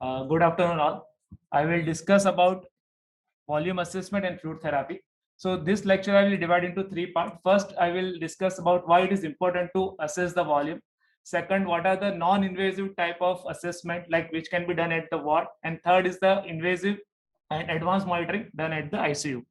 Good afternoon, all. I will discuss about volume assessment and fluid therapy. So this lecture I will divide into three parts. First, I will discuss about why it is important to assess the volume. Second, what are the non-invasive type of assessment like which can be done at the ward. And third is the invasive and advanced monitoring done at the ICU.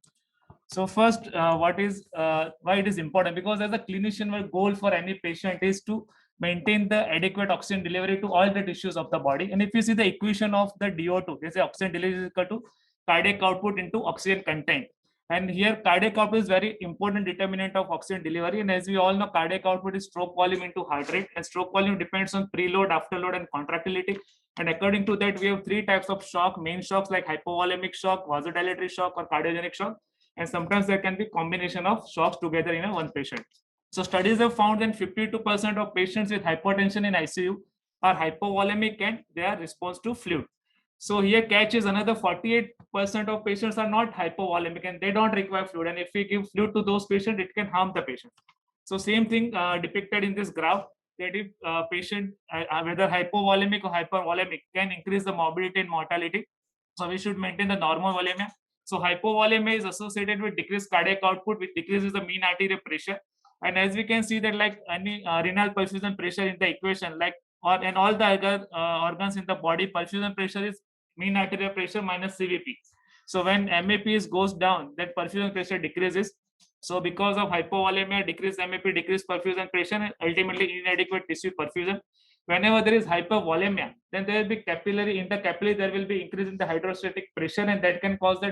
So first, what is why it is important? Because as a clinician, our goal for any patient is to maintain the adequate oxygen delivery to all the tissues of the body. And if you see the equation of the DO2, they say oxygen delivery is equal to cardiac output into oxygen content. And here cardiac output is very important determinant of oxygen delivery. And as we all know, cardiac output is stroke volume into heart rate, and stroke volume depends on preload, afterload, and contractility. And according to that, we have three types of shock: main shocks like hypovolemic shock, vasodilatory shock, or cardiogenic shock. And sometimes there can be combination of shocks together in a one patient. So studies have found that 52% of patients with hypertension in ICU are hypovolemic and they are response to fluid. So here catch is another 48% of patients are not hypovolemic and they don't require fluid. And if we give fluid to those patients, it can harm the patient. So same thing depicted in this graph, that if patient whether hypovolemic or hypervolemic can increase the morbidity and mortality. So we should maintain the normal volemia. So hypovolemia is associated with decreased cardiac output, which decreases the mean arterial pressure. And as we can see that like any renal perfusion pressure in the equation, like or and all the other organs in the body, perfusion pressure is mean arterial pressure minus CVP. So when MAP goes down, that perfusion pressure decreases. So because of hypovolemia, decreased MAP, decreased perfusion pressure, and ultimately inadequate tissue perfusion. Whenever there is hypervolemia, then there will be capillary, in the capillary there will be increase in the hydrostatic pressure, and that can cause the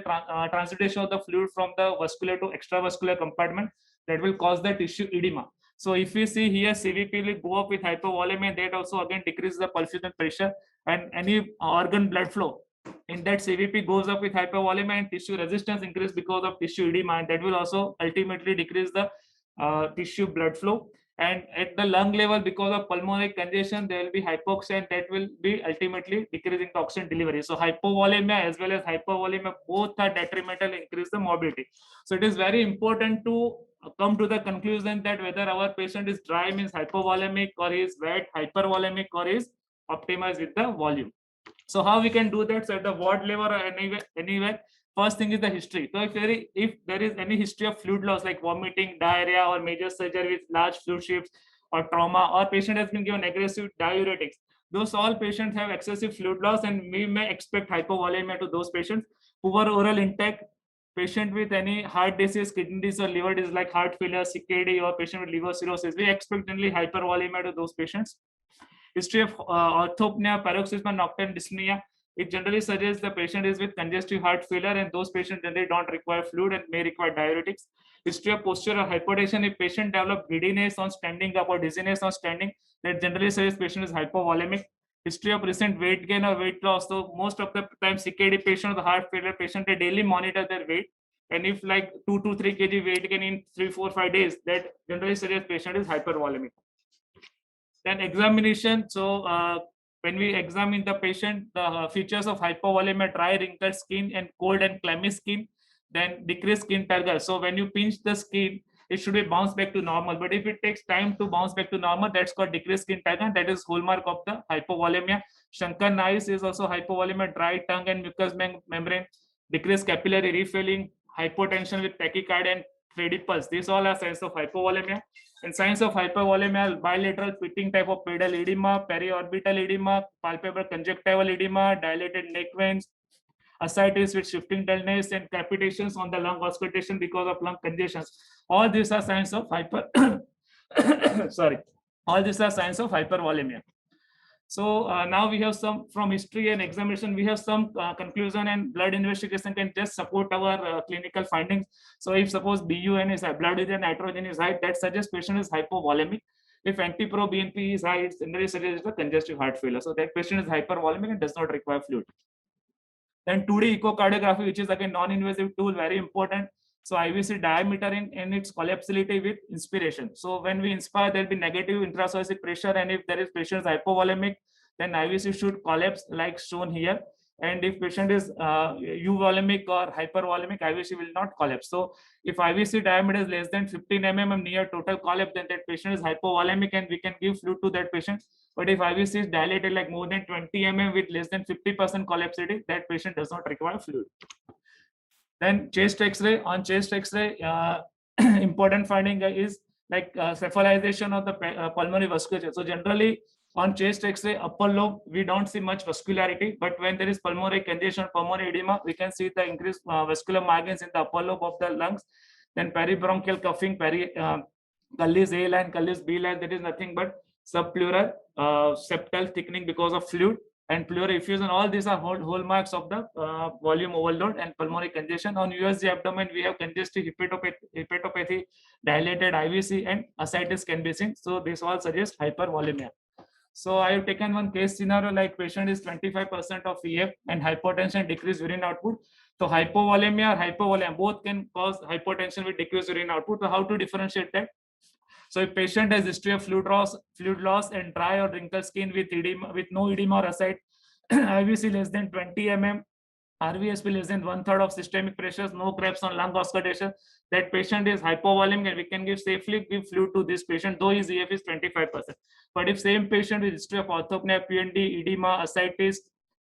transitation of the fluid from the vascular to extravascular compartment. That will cause the tissue edema. So if we see here, CVP will go up with hypovolemia, that also again decreases the perfusion pressure, and any organ blood flow in that CVP goes up with hypovolemia, and tissue resistance increase because of tissue edema, and that will also ultimately decrease the tissue blood flow. And at the lung level, because of pulmonary congestion, there will be hypoxia, and that will be ultimately decreasing the oxygen delivery. So hypovolemia as well as hypervolemia both are detrimental, increase the morbidity. So it is very important to come to the conclusion that whether our patient is dry means hypovolemic, or is wet hypervolemic, or is optimized with the volume. So how we can do that? So at the ward level or anywhere, first thing is the history. So if there is any history of fluid loss like vomiting, diarrhea, or major surgery with large fluid shifts, or trauma, or patient has been given aggressive diuretics, those all patients have excessive fluid loss, and we may expect hypovolemia to those patients. Poor oral intake, patient with any heart disease, kidney disease, or liver disease like heart failure, CKD, or patient with liver cirrhosis, we expect generally hypervolemia to those patients. History of orthopnea, paroxysmal nocturne dyspnea. It generally suggests the patient is with congestive heart failure, and those patients generally don't require fluid and may require diuretics. History of postural hypertension. If patient develop giddiness on standing up or dizziness on standing, that generally suggests patient is hypovolemic. History of recent weight gain or weight loss. So most of the time, CKD patient or the heart failure patient, they daily monitor their weight. And if like 2 to 3 kg weight gain in 3, 4, 5 days, that generally suggests patient is hypervolemic. Then examination. So when we examine the patient, the features of hypovolemia: dry, wrinkled skin, and cold and clammy skin. Then decreased skin turgor. So when you pinch the skin, it should be bounced back to normal. But if it takes time to bounce back to normal, that's called decreased skin turgor. That is hallmark of the hypovolemia. Shrunken eyes is also hypovolemia. Dry tongue and mucous membrane. Decreased capillary refilling. Hypotension with tachycardia and steady pulse. These all are signs of hypovolemia. And signs of hypervolemia: bilateral pitting type of pedal edema, periorbital edema, palpable conjunctival edema, dilated neck veins, ascites with shifting dullness, and crepitations on the lung auscultation because of lung congestion. All these are signs of sorry. All these are signs of hypervolemia. So now we have some from history and examination. We have some conclusion, and blood investigation can just support our clinical findings. So if suppose BUN is high, blood urine nitrogen is high, that suggests patient is hypovolemic. If anti-proBNP is high, it generally suggests a congestive heart failure. So that patient is hypervolemic and does not require fluid. Then 2D echocardiography, which is again non-invasive tool, very important. So IVC diameter in its collapsibility with inspiration. So when we inspire, there will be negative intrathoracic pressure, and if there is patient hypovolemic, then IVC should collapse like shown here. And if patient is euvolemic or hypervolemic, IVC will not collapse. So if IVC diameter is less than 15 mm near total collapse, then that patient is hypovolemic and we can give fluid to that patient. But if IVC is dilated like more than 20 mm with less than 50% collapsivity, that patient does not require fluid. Then chest X-ray. On chest X-ray, important finding is like cephalization of the pulmonary vasculature. So generally on chest X-ray, upper lobe, we don't see much vascularity, but when there is pulmonary congestion, pulmonary edema, we can see the increased vascular margins in the upper lobe of the lungs. Then peribronchial cuffing, Cullis A line, Cullis B line, that is nothing but subpleural septal thickening because of fluid and pleural effusion. All these are hallmarks of the volume overload and pulmonary congestion. On USG abdomen, we have congestive hepatopathy, dilated IVC, and ascites can be seen. So this all suggests hypervolemia. So I have taken one case scenario like patient is 25% of EF and hypertension, decreased urine output. So hypovolemia or hypovolemia both can cause hypertension with decreased urine output. So how to differentiate that? So if patient has history of fluid loss and dry or wrinkled skin with edema, with no edema or ascite, IVC less than 20 mm, RVSP less than 1/3 of systemic pressures, no crepes on lung auscultation, that patient is hypovolemic and we can safely give fluid to this patient, though his EF is 25%. But if same patient with history of orthopnea, PND, edema, ascites,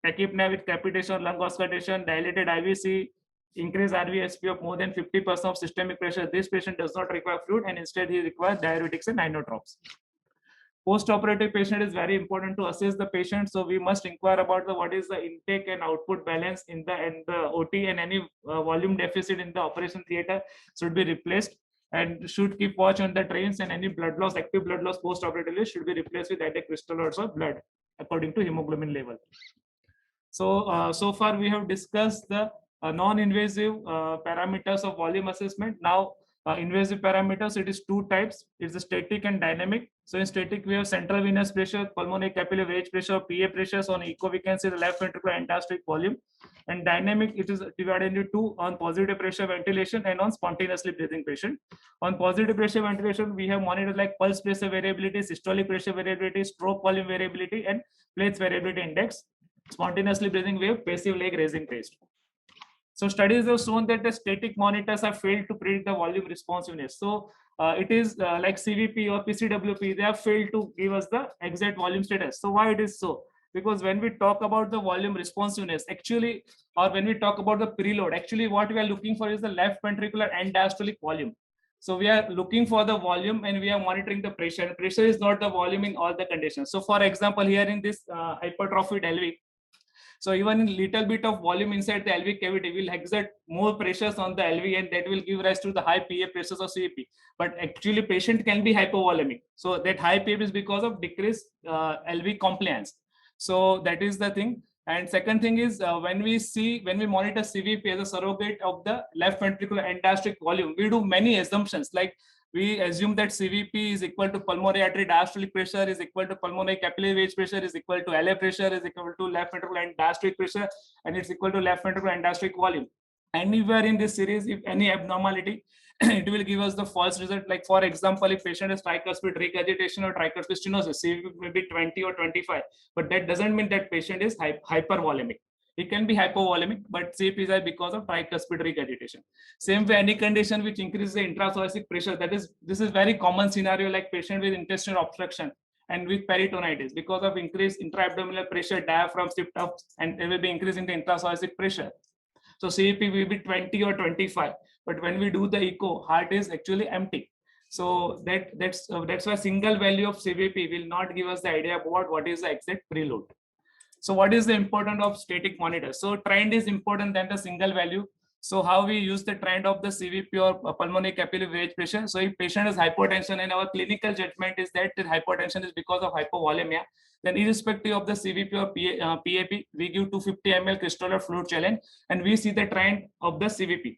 tachypnea with capitation, lung auscultation, dilated IVC, increase RVSP of more than 50% of systemic pressure, this patient does not require fluid and instead he requires diuretics and inotropes. Post-operative patient is very important to assess the patient. So we must inquire about what is the intake and output balance in the OT, and any volume deficit in the operation theater should be replaced, and should keep watch on the drains, and any blood loss, active blood loss post-operatively should be replaced with adequate crystaloids of blood according to hemoglobin level. So, so far we have discussed the non-invasive parameters of volume assessment. Now, invasive parameters, it is two types. It's a static and dynamic. So in static, we have central venous pressure, pulmonary capillary wedge pressure, PA pressures. On echo, we can see the left ventricular end-diastolic volume. And dynamic, it is divided into two: on positive pressure ventilation and on spontaneously breathing patient. On positive pressure ventilation, we have monitored like pulse pressure variability, systolic pressure variability, stroke volume variability, and plates variability index. Spontaneously breathing, wave, passive leg raising test. So studies have shown that the static monitors have failed to predict the volume responsiveness. So it is like CVP or PCWP, they have failed to give us the exact volume status. So why it is so? Because when we talk about the volume responsiveness, actually, or when we talk about the preload, actually what we are looking for is the left ventricular end diastolic volume. So we are looking for the volume and we are monitoring the pressure. Pressure is not the volume in all the conditions. So for example, here in this hypertrophied LV, so even in little bit of volume inside the LV cavity will exert more pressures on the LV, and that will give rise to the high PA pressures or CVP. But actually patient can be hypovolemic. So that high PA is because of decreased LV compliance. So that is the thing. And second thing is when we monitor CVP as a surrogate of the left ventricular end diastolic volume, we do many assumptions, like we assume that CVP is equal to pulmonary artery diastolic pressure is equal to pulmonary capillary wedge pressure is equal to LA pressure is equal to left ventricular end diastolic pressure, and it's equal to left ventricular end diastolic volume. Anywhere in this series, if any abnormality, it will give us the false result. Like for example, if patient has tricuspid regurgitation or tricuspid stenosis, CVP may be 20 or 25, but that doesn't mean that patient is hypervolemic. It can be hypovolemic, but CVP is high because of tricuspid regurgitation. Same way, any condition which increases the intrathoracic pressure, this is very common scenario, like patient with intestinal obstruction and with peritonitis, because of increased intra-abdominal pressure, diaphragm shift up, and there will be increase in the intrathoracic pressure. So CVP will be 20 or 25, but when we do the echo, heart is actually empty. So that's why single value of CVP will not give us the idea about what is the exact preload. So what is the importance of static monitor? So trend is important than the single value. So how we use the trend of the CVP or pulmonary capillary wedge pressure? So if patient has hypertension and our clinical judgment is that the hypertension is because of hypovolemia, then irrespective of the CVP or PAP, we give 250 ml crystalloid fluid challenge and we see the trend of the CVP.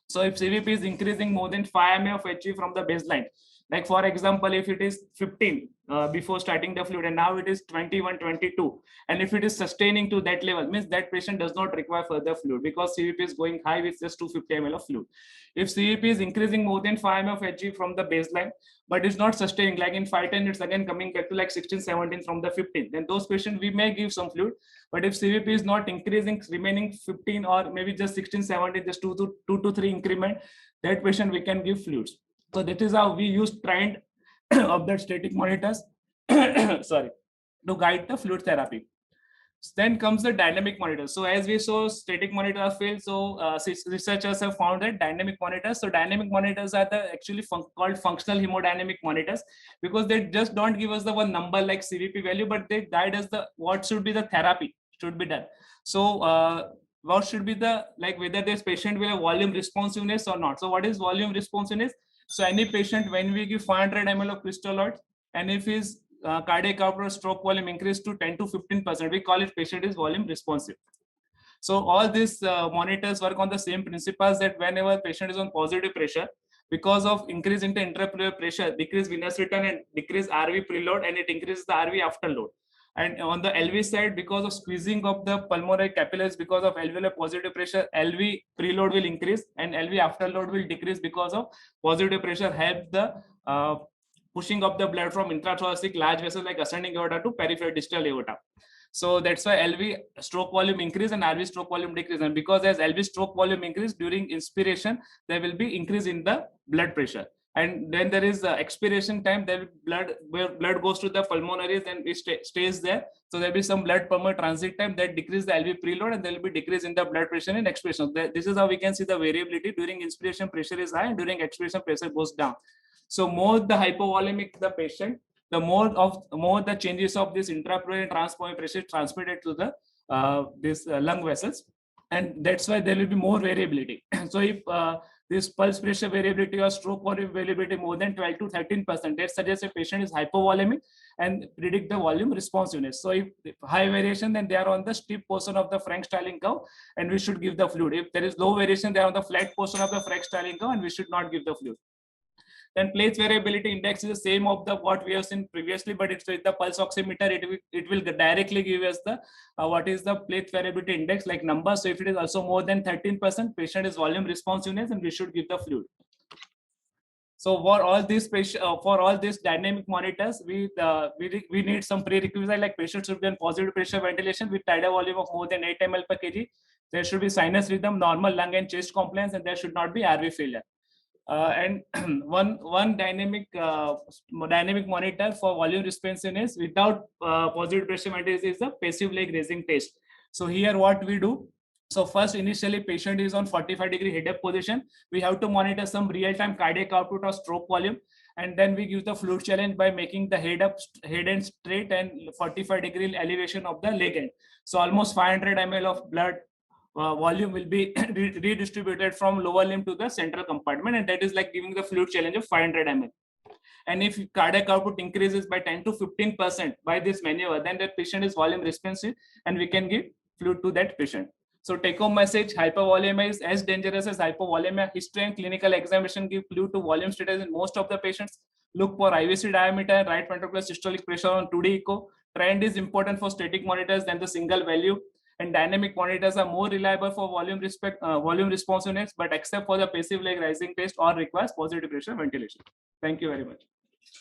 So if CVP is increasing more than 5 ml of Hg from the baseline, Like for example, if it is 15 before starting the fluid and now it is 21, 22, and if it is sustaining to that level, means that patient does not require further fluid because CVP is going high with just 250 ml of fluid. If CVP is increasing more than 5 ml of Hg from the baseline, but it's not sustaining, like in 5-10 it's again coming back to like 16-17 from the 15, then those patients we may give some fluid. But if CVP is not increasing, remaining 15 or maybe just 16-17, just 2 to 3 increment, that patient we can give fluids. So that is how we use trend of the static monitors sorry, to guide the fluid therapy. Then comes the dynamic monitors. So as we saw, static monitors failed. So researchers have found that dynamic monitors. So dynamic monitors are the actually called functional hemodynamic monitors, because they just don't give us the one number like CVP value, but they guide us the what should be the therapy should be done. So what should be the, like whether this patient will have volume responsiveness or not. So what is volume responsiveness? So any patient, when we give 500 ml of crystalloid, and if his cardiac output or stroke volume increased to 10 to 15%, we call it patient is volume responsive. So all these monitors work on the same principles, that whenever patient is on positive pressure, because of increase in the intrapleural pressure, decrease venous return and decrease RV preload, and it increases the RV afterload. And on the LV side, because of squeezing of the pulmonary capillaries, because of alveolar positive pressure, LV preload will increase and LV afterload will decrease, because of positive pressure help the pushing of the blood from intrathoracic large vessels like ascending aorta to peripheral distal aorta. So that's why LV stroke volume increase and RV stroke volume decrease. And because as LV stroke volume increase during inspiration, there will be increase in the blood pressure. And then there is expiration time, there blood goes to the pulmonaries and it stays there. So there will be some blood pulmonary transit time that decrease the LV preload, and there will be decrease in the blood pressure in expiration. This is how we can see the variability. During inspiration pressure is high, and during expiration pressure goes down. So more the hypovolemic the patient, the more the changes of this intrapleural and transpulmonary pressure transmitted to the lung vessels, and that's why there will be more variability. So if this pulse pressure variability or stroke volume variability more than 12 to 13%, that suggests a patient is hypovolemic and predict the volume responsiveness. So if high variation, then they are on the steep portion of the Frank-Starling curve, and we should give the fluid. If there is low variation, they are on the flat portion of the Frank-Starling curve, and we should not give the fluid. Then plate variability index is the same of the what we have seen previously, but it's with the pulse oximeter. It will directly give us the what is the plate variability index, like number. So if it is also more than 13%, patient is volume responsiveness, and we should give the fluid. So for all these dynamic monitors, we need some prerequisite, like patient should be on positive pressure ventilation with tidal volume of more than 8 ml per kg. There should be sinus rhythm, normal lung and chest compliance, and there should not be RV failure. And one dynamic monitor for volume responsiveness without positive pressure ventilation is the passive leg raising test. So here what we do. So first, initially patient is on 45-degree head up position. We have to monitor some real-time cardiac output or stroke volume, and then we give the fluid challenge by making the head end straight and 45-degree elevation of the leg end. So almost 500 ml of blood volume will be redistributed from lower limb to the central compartment, and that is like giving the fluid challenge of 500 ml. And if cardiac output increases by 10 to 15% by this maneuver, then that patient is volume responsive, and we can give fluid to that patient. So take home message: hypervolemia is as dangerous as hypovolemia. History and clinical examination give clue to volume status in most of the patients. Look for IVC diameter and right ventricular systolic pressure on 2D echo. Trend is important for static monitors than the single value. And dynamic monitors are more reliable for volume responsiveness, but except for the passive leg rising test or requires positive pressure ventilation. Thank you very much.